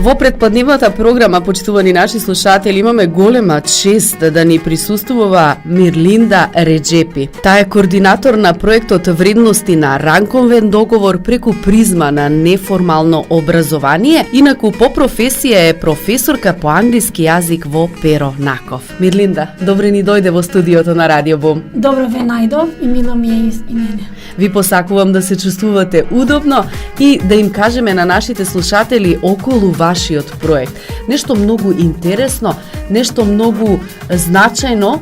Во претпладневната програма, почитувани наши слушатели, имаме голема чест да ни присуствува Мирлинда Реджепи. Таа е координатор на проектот Вредности на ранковен договор преку призма на неформално образование. Инаку по професија е професорка по англиски јазик во Перо Наков. Мирлинда, добре ни дојде во студиото на Радио Бум. Добро ве најдов и мило ми е и мене. Ви посакувам да се чувствувате удобно и да им кажеме на нашите слушатели околу вашиот проект. Нешто многу интересно, нешто многу значајно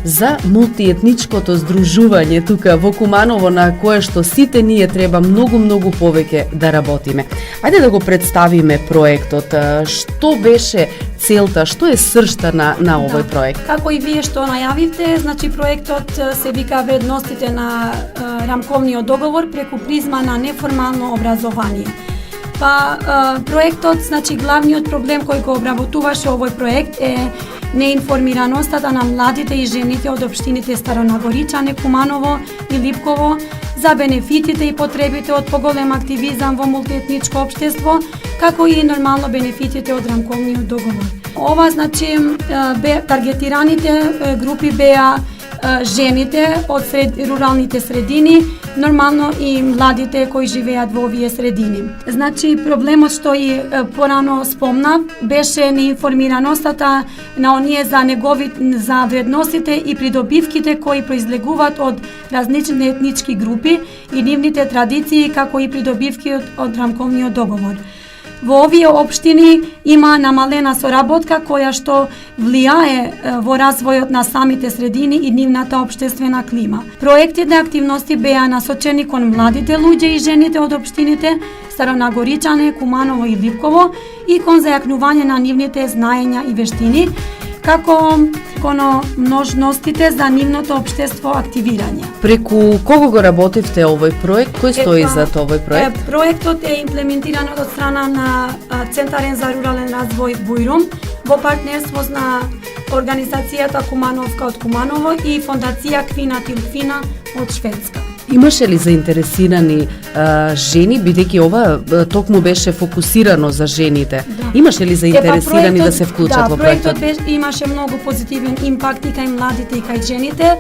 за мултиетничкото здружување тука во Куманово, на кое што сите ние треба многу повеќе да работиме. Ајде да го представиме проектот. Што беше целта, што е сршта на овој проект? Како и вие што најавивте, значи проектот се вика Вредностите на рамковниот договор преку призма на неформално образование. Проектот, значи главниот проблем кој го обработуваше овој проект е неинформираноста на младите и жените од општините Старонагоричане, Куманово и Липково за бенефитите и потребите од поголем активизам во мултиетничко општество, како и нормално бенефитите од рамковниот договор. Ова, значи, таргетираните групи беа жените од руралните средини, нормално и младите кои живеат во овие средини. Значи, проблемот што и порано спомнав беше неинформираноста на оние за вредностите и придобивките кои произлегуваат од различни етнички групи и нивните традиции, како и придобивки од рамковниот договор. Во овие општини има намалена соработка која што влијае во развојот на самите средини и нивната општествена клима. Проектите активности беа насочени кон младите луѓе и жените од општините Старонагоричане, Куманово и Липково и кон зајакнување на нивните знаења и вештини, како кон можностите за нивното општество активирање. Преку кого го работевте овој проект? Кој стои за овој проект? Проектот е имплементиран од страна на Центарен за рурален развој Бујрум во партнерство на организацијата Кумановка од Куманово и фондација Квина Тилфина од Шведска. Имаше ли заинтересирани жени, бидејќи ова токму беше фокусирано за жените? Да. Имаше ли заинтересирани да се вклучат во проектот? Проектот имаше многу позитивен импакт и кај младите и кај жените.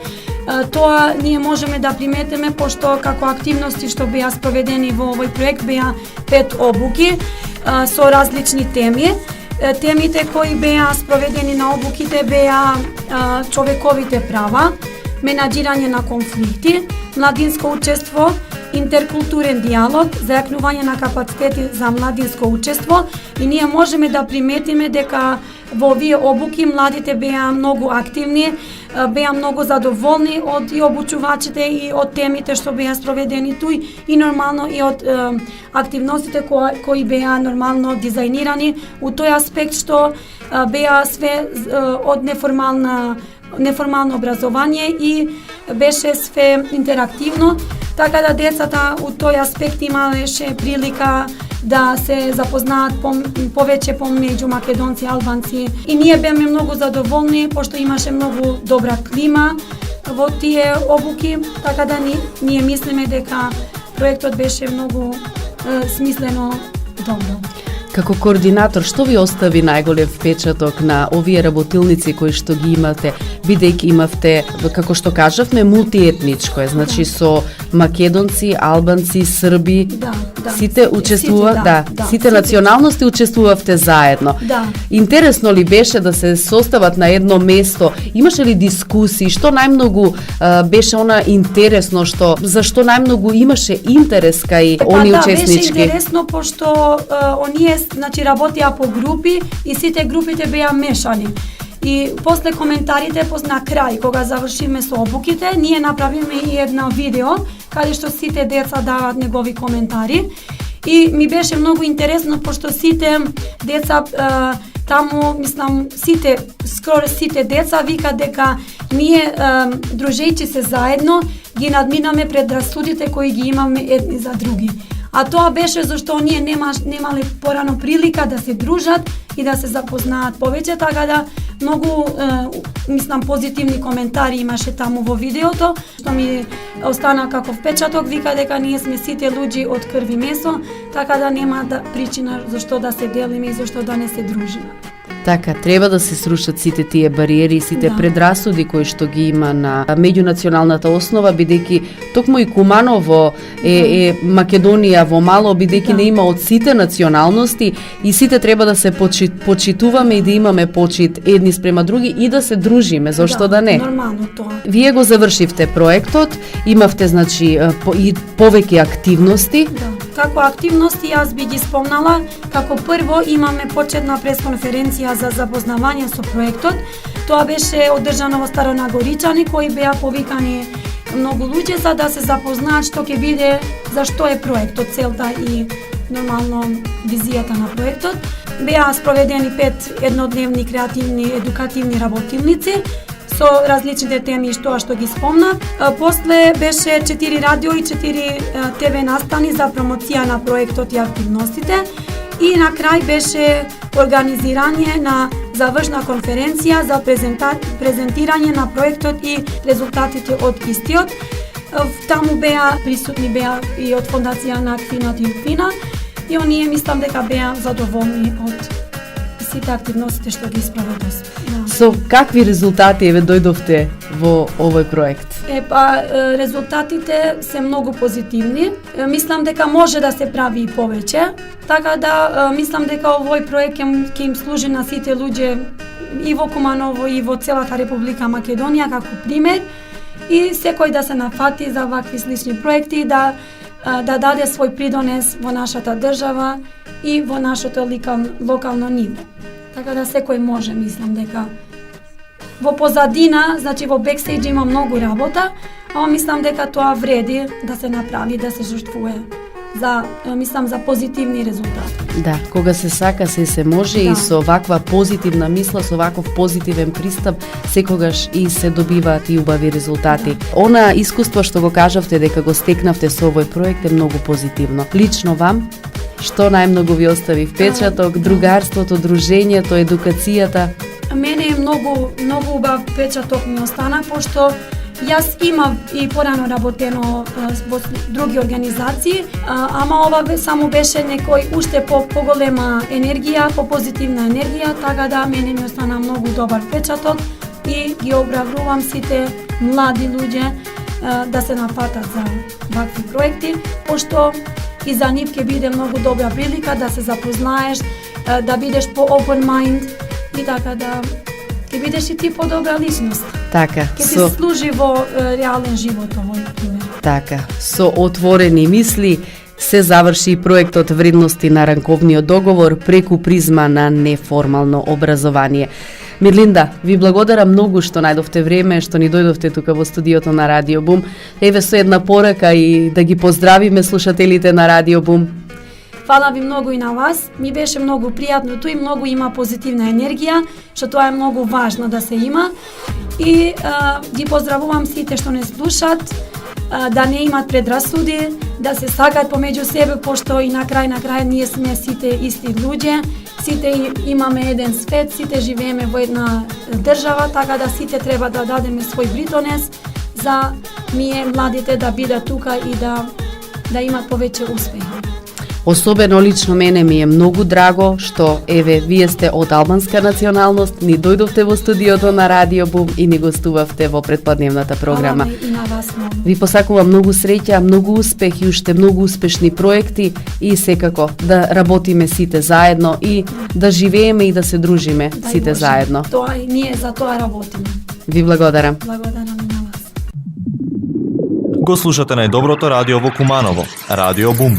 Тоа ние можеме да приметиме, пошто како активности што беа спроведени во овој проект беа 5 обуки со различни теми. Темите кои беа спроведени на обуките беа човековите права, менаџирање на конфликти, младинско учество, интеркултурен диалог, зајакнување на капацитети за младинско учество и ние можеме да приметиме дека во овие обуки младите беа многу активни, беа многу задоволни од и обучувачите и од темите што беа спроведени туј и нормално и од активностите кои беа нормално дизајнирани у тој аспект што беа све од неформално образование и беше све интерактивно, така да децата у тој аспект имаше прилика да се запознаат повеќе помеѓу македонци, албанци и ние беме многу задоволни пошто имаше многу добра клима во тие обуки, така да ние мислиме дека проектот беше многу смислено добро. Како координатор, што ви остави најголем впечаток на овие работилници кои што ги имате, бидејќи имавте, како што кажавме, мултиетничко е, значи со македонци, албанци, срби, сите сите националности учествувавте заедно. Интересно ли беше да се состават на едно место? Имаше ли дискусии? Што најмногу беше она интересно, зашто најмногу имаше интерес кај они учеснички? Беше интересно пошто оние значи работеа по групи и сите групите беа мешани. И после коментарите, на крај, кога завршиме со обуките, ние направиме и едно видео, каде што сите деца дават негови коментари. И ми беше многу интересно, пошто сите деца таму, мислам, скоро сите деца викат дека ние, дружејќи се заедно, ги надминаме предрасудите кои ги имаме едни за други. А тоа беше зашто оние немале порано прилика да се дружат и да се запознаат повеќе, така да многу мислам позитивни коментари имаше таму во видеото, што ми остана како впечаток, вика дека ние сме сите луѓе од крв и месо, така да нема причина зашто да се делиме и зашто да не се дружиме. Така, треба да се срушат сите тие бариери, сите предрасуди кои што ги има на меѓунационалната основа, бидејќи токму и Куманово е Македонија во мало, бидејќи не има од сите националности и сите треба да се почитуваме и да имаме почит едни спрема други и да се дружиме, зашто да не? Нормално тоа. Вие го завршивте проектот, имавте значи и повеќе активности. Како активности јас би ги спомнала, како прво имаме почетна пресконференција за запознавање со проектот. Тоа беше одржано во Старонагоричани, кои беа повикани многу луѓе за да се запознаат што ќе биде, зашто е проектот, целта и нормално визијата на проектот. Беа спроведени 5 еднодневни креативни едукативни работилници со различните теми што ги спомна. После беше 4 радио и 4 ТВ настани за промоција на проектот и активностите. И на крај беше организирање на завршна конференција за презентирање на проектот и резултатите од истиот. Таму присутни беа и од фондација на Акфинат и Укфина и оние мислам дека беа задоволни од сите активностите што ги спроведов. Со какви резултати дојдовте во овој проект? Резултатите се многу позитивни. Мислам дека може да се прави и повеќе, така да мислам дека овој проект ќе им служи на сите луѓе и во Куманово и во целата Република Македонија како пример и секој да се нафати за вакви слични проекти, да даде свој придонес во нашата држава и во нашето локално ниво. Така да секој може, мислам дека во позадина, значи во бекстејдж има многу работа, а мислам дека тоа вреди да се направи, да се жртвува за позитивни резултати. Да, кога се сака се може и со ваква позитивна мисла, со ваков позитивен пристап, секогаш и се добиваат и убави резултати. Она искуство што го кажавте дека го стекнавте со овој проект е многу позитивно. Лично вам, што најмногу ви остави впечаток, другарството, дружењето, едукацијата? Мене е многу убав впечаток ми остана, пошто јас имав и порано работено во други организации, ама ова само беше некој уште поголема енергија, позитивна енергија, така да мене ми остана многу добар впечаток и ги обраврувам сите млади луѓе да се напатат за вакви проекти, пошто и за нив ќе биде многу добра прилика да се запознаеш, да бидеш по open mind и така да ќе бидеш и ти подобра личност. Така. Ќе ти служи во реален живот овој пример. Така, со отворени мисли се заврши и проектот Вредности на ранковниот договор преку призма на неформално образование. Мирлинда, ви благодарам многу што најдовте време, што ни дојдовте тука во студиото на Радио Бум. Еве со една порака и да ги поздравиме слушателите на Радио Бум. Фала ви многу и на вас. Ми беше многу пријатно и многу има позитивна енергија, што тоа е многу важно да се има. И ги поздравувам сите што не слушат, да не имат предрасуди, да се сакат помеѓу себе, пошто и на крај ние сме сите исти луѓе, сите имаме еден свет, сите живееме во една држава, така да сите треба да дадеме свој придонес за ние младите да бидат тука и да имат повеќе успех. Особено лично мене ми е многу драго што еве вие сте од албанска националност, ни дојдовте во студиото на Радио Бум и ни гостувавте во претпладневната програма. Хвала и на вас многу. Ви посакувам многу среќа, многу успех и уште многу успешни проекти и секако да работиме сите заедно и да живееме и да се дружиме сите заедно. Тоа и ние за тоа работиме. Ви благодарам. Благодарам и на вас. Го слушате најдоброто радио во Куманово, Радио Бум.